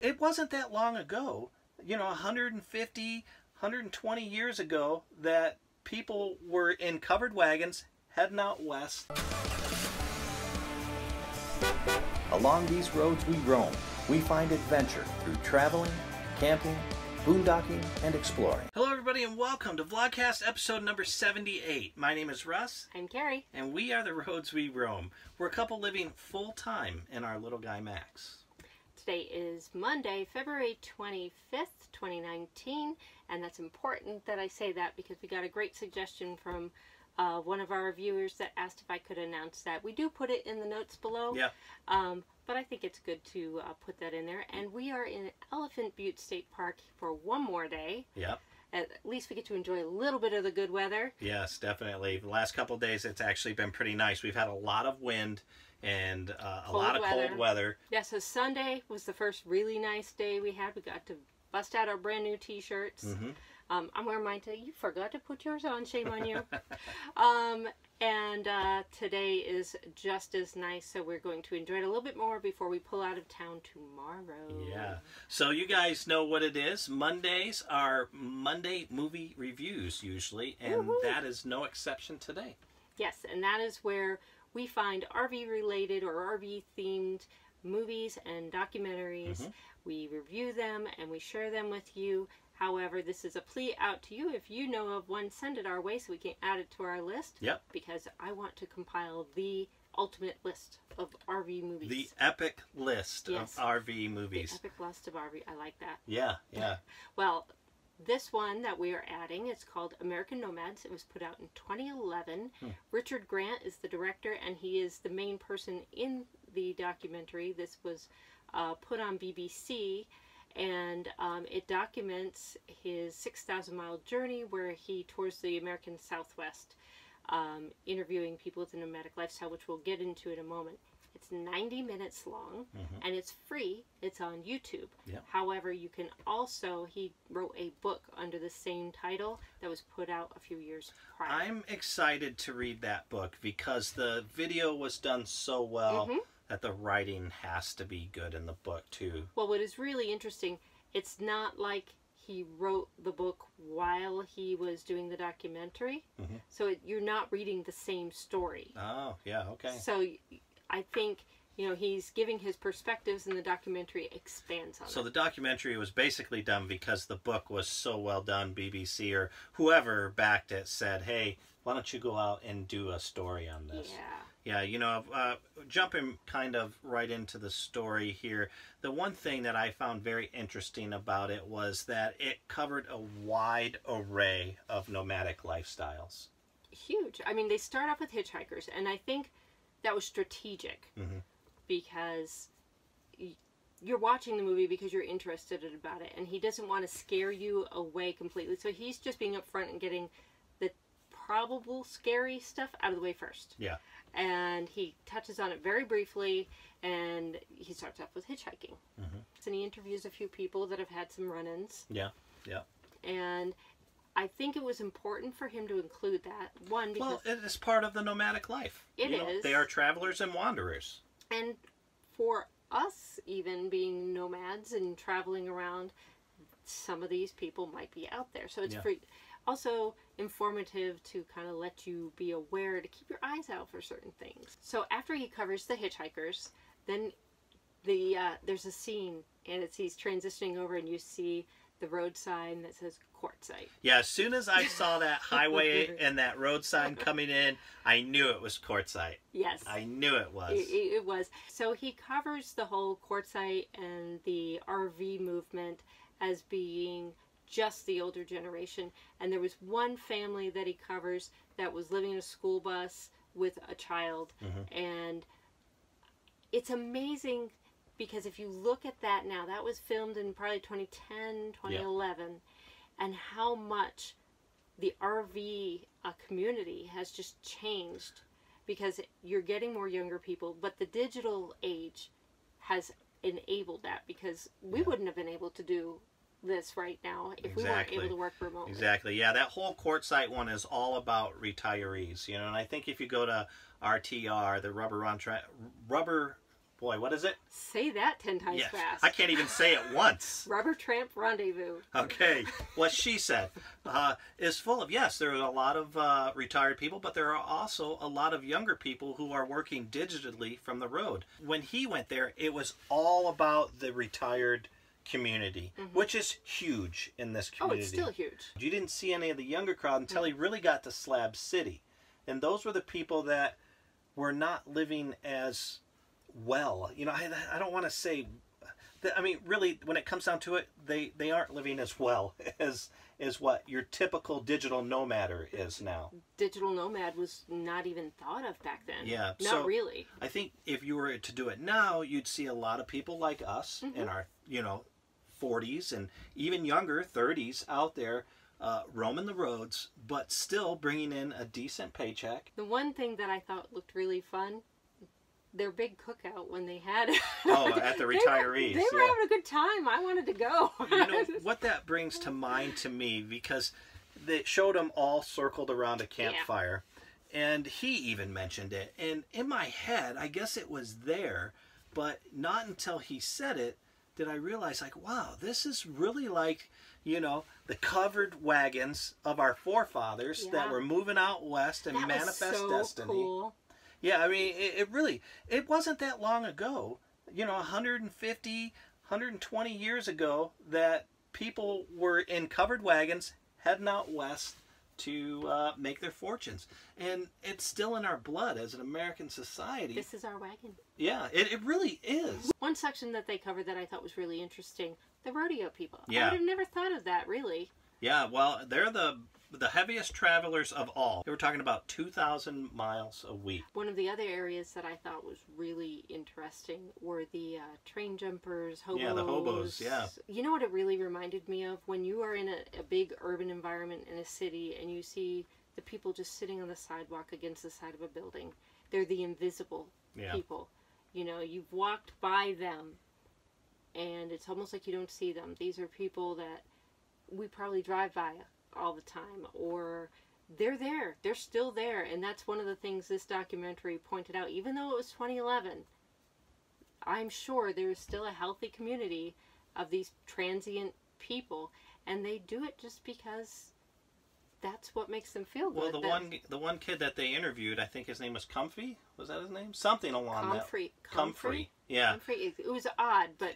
it wasn't that long ago, 150, 120 years ago, that people were in covered wagons heading out west. Along these roads we roam, we find adventure through traveling, camping, boondocking, and exploring. Hello everybody and welcome to Vlogcast episode number 78. My name is Russ. I'm Gerry. And we are the roads we roam. We're a couple living full-time in our little guy Max. Today is Monday, February 25th, 2019, and that's important that I say that because we got a great suggestion from one of our viewers that asked if I could announce that. We do put it in the notes below, Yeah. but I think it's good to put that in there. And we are in Elephant Butte State Park for one more day. Yep. At least we get to enjoy a little bit of the good weather. Yes, definitely. The last couple of days it's actually been pretty nice. We've had a lot of wind and a lot of cold weather. Yeah, so Sunday was the first really nice day we had. We got to bust out our brand new t-shirts. Mm-hmm. I'm wearing mine today. You forgot to put yours on. Shame on you. And today is just as nice, so we're going to enjoy it a little bit more before we pull out of town tomorrow. Yeah. So you guys know what it is. Mondays are Monday movie reviews usually, and that is no exception today. Yes, and that is where we find RV-related or RV-themed movies and documentaries. Mm-hmm. We review them and we share them with you. However, this is a plea out to you. If you know of one, send it our way so we can add it to our list. Yep. Because I want to compile the ultimate list of RV movies. The epic list of RV movies. The epic list of RV. I like that. Yeah, yeah. Well, this one that we are adding, it's called American Nomads. It was put out in 2011. Richard Grant is the director, and he is the main person in the documentary. This was put on BBC, and it documents his 6,000-mile journey where he tours the American Southwest, interviewing people with a nomadic lifestyle, which we'll get into in a moment. It's 90 minutes long, and it's free. It's on YouTube. Yep. However, you can also, he wrote a book under the same title that was put out a few years prior. I'm excited to read that book because the video was done so well that the writing has to be good in the book too. Well, what is really interesting, it's not like he wrote the book while he was doing the documentary. So you're not reading the same story. Oh, yeah, okay. So I think, he's giving his perspectives and the documentary expands on it. So the documentary was basically done because the book was so well done. BBC or whoever backed it said, hey, why don't you go out and do a story on this? Yeah, jumping kind of right into the story here, the one thing that I found very interesting about it was that it covered a wide array of nomadic lifestyles. Huge. I mean, they start off with hitchhikers, and I think that was strategic because you're watching the movie because you're interested about it, and he doesn't want to scare you away completely. So he's just being upfront and getting the probable scary stuff out of the way first. Yeah. And he touches on it very briefly, and he starts off with hitchhiking. And he interviews a few people that have had some run-ins. Yeah, yeah. And I think it was important for him to include that. One, because... Well, it is part of the nomadic life. It is. They are travelers and wanderers. And for us, even being nomads and traveling around, some of these people might be out there. So it's free. Also informative to kind of let you be aware to keep your eyes out for certain things. So after he covers the hitchhikers, then there's a scene, and he's transitioning over, and you see the road sign that says Quartzsite. Yeah, as soon as I saw that highway and that road sign coming in, I knew it was Quartzsite. Yes. I knew it was. It was. So he covers the whole Quartzsite and the RV movement as being just the older generation. And there was one family that he covers that was living in a school bus with a child. And it's amazing because if you look at that now, that was filmed in probably 2010, 2011, and how much the RV community has just changed because you're getting more younger people, but the digital age has enabled that because we wouldn't have been able to do this right now if we weren't able to work remotely. Exactly. Yeah, that whole Quartzsite one is all about retirees, and I think if you go to RTR, the Rubber Boy, what is it? Say that 10 times fast. I can't even say it once. Rubber Tramp Rendezvous. Okay, what she said is full of, yes, there are a lot of retired people, but there are also a lot of younger people who are working digitally from the road. When he went there, it was all about the retired community, which is huge in this community. Oh, it's still huge. You didn't see any of the younger crowd until he really got to Slab City. And those were the people that were not living as well. You know, I don't want to say that, I mean, really, when it comes down to it, they aren't living as well as what your typical digital nomader is now. Digital nomad was not even thought of back then. Yeah. Not really. I think if you were to do it now, you'd see a lot of people like us in our, 40s and even younger, 30s out there roaming the roads, but still bringing in a decent paycheck. The one thing that I thought looked really fun, their big cookout when they had it. Oh, at the retirees. They were having a good time. I wanted to go. What that brings to mind to me, because they showed them all circled around a campfire, and he even mentioned it. And in my head, I guess it was there, but not until he said it did I realize, like, wow, this is really like, the covered wagons of our forefathers that were moving out west and manifest destiny. Cool. Yeah, I mean, it wasn't that long ago, 150, 120 years ago, that people were in covered wagons heading out west to make their fortunes. And it's still in our blood as an American society. This is our wagon. Yeah, it really is. One section that they covered that I thought was really interesting, the rodeo people. Yeah. I would have never thought of that, really. Yeah, well, they're the heaviest travelers of all. They were talking about 2,000 miles a week. One of the other areas that I thought was really interesting were the train jumpers, hobos. Yeah, the hobos, yeah. You know what it really reminded me of? When you are in a big urban environment in a city and you see the people just sitting on the sidewalk against the side of a building. They're the invisible people. You've walked by them and it's almost like you don't see them. These are people that we probably drive by all the time, or they're there, they're still there. And that's one of the things this documentary pointed out. Even though it was 2011, I'm sure there is still a healthy community of these transient people, and they do it just because that's what makes them feel good. Well, the one kid that they interviewed, I think his name was Comfy. Was that his name? Something along that. Comfrey. Yeah. Comfrey. It was odd, but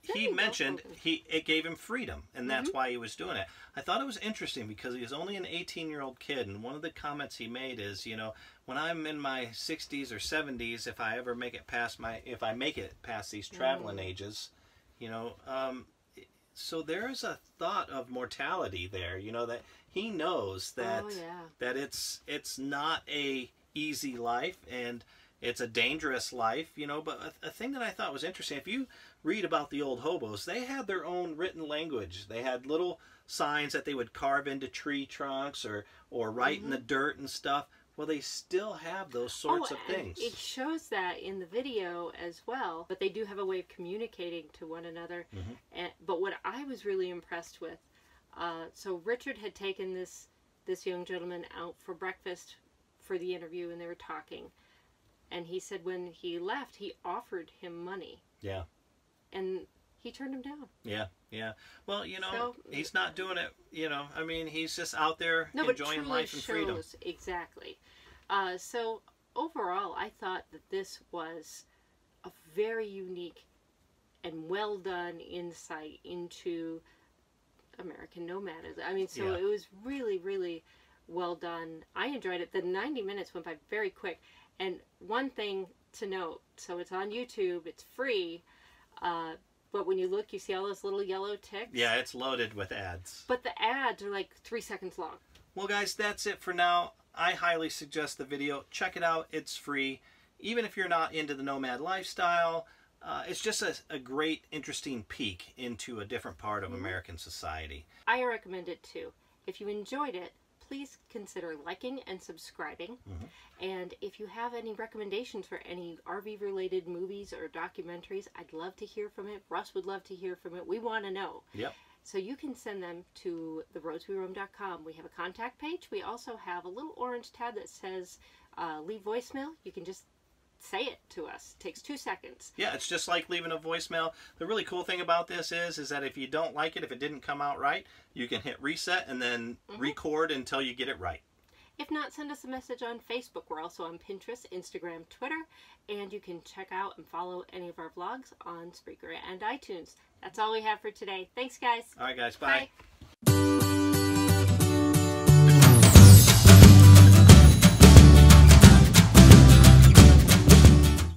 he mentioned it gave him freedom, and that's why he was doing it. I thought it was interesting because he was only an 18-year-old kid, and one of the comments he made is, when I'm in my 60s or 70s, if I ever make it past these traveling ages, so there is a thought of mortality there, that he knows that that it's not a easy life, and it's a dangerous life, but a thing that I thought was interesting, if you read about the old hobos, they had their own written language. They had little signs that they would carve into tree trunks or write in the dirt and stuff. Well, they still have those sorts of things. It shows that in the video as well, but they do have a way of communicating to one another. But what I was really impressed with, so Richard had taken this young gentleman out for breakfast for the interview, and they were talking. And he said when he left, he offered him money. Yeah. And he turned him down. Yeah, yeah. Well, he's not doing it, I mean, he's just out there enjoying life and freedom. Exactly. So overall, I thought that this was a very unique and well done insight into American Nomads. I mean, so it was really, really well done. I enjoyed it. The 90 minutes went by very quick. And one thing to note, so it's on YouTube, it's free, but when you look, you see all those little yellow ticks. Yeah, it's loaded with ads. But the ads are like 3 seconds long. Well, guys, that's it for now. I highly suggest the video. Check it out. It's free. Even if you're not into the nomad lifestyle, it's just a great, interesting peek into a different part of American society. I recommend it too. If you enjoyed it, please consider liking and subscribing. And if you have any recommendations for any RV-related movies or documentaries, I'd love to hear from it. Russ would love to hear from it. We want to know. Yep. So you can send them to theroadsweroam.com. We have a contact page. We also have a little orange tab that says leave voicemail. You can just say it to us. It takes 2 seconds. Yeah, it's just like leaving a voicemail. The really cool thing about this is that if you don't like it, if it didn't come out right, you can hit reset and then record until you get it right. If not, send us a message on Facebook. We're also on Pinterest, Instagram, Twitter, and you can check out and follow any of our vlogs on Spreaker and iTunes. That's all we have for today. Thanks, guys. All right, guys. Bye. Bye.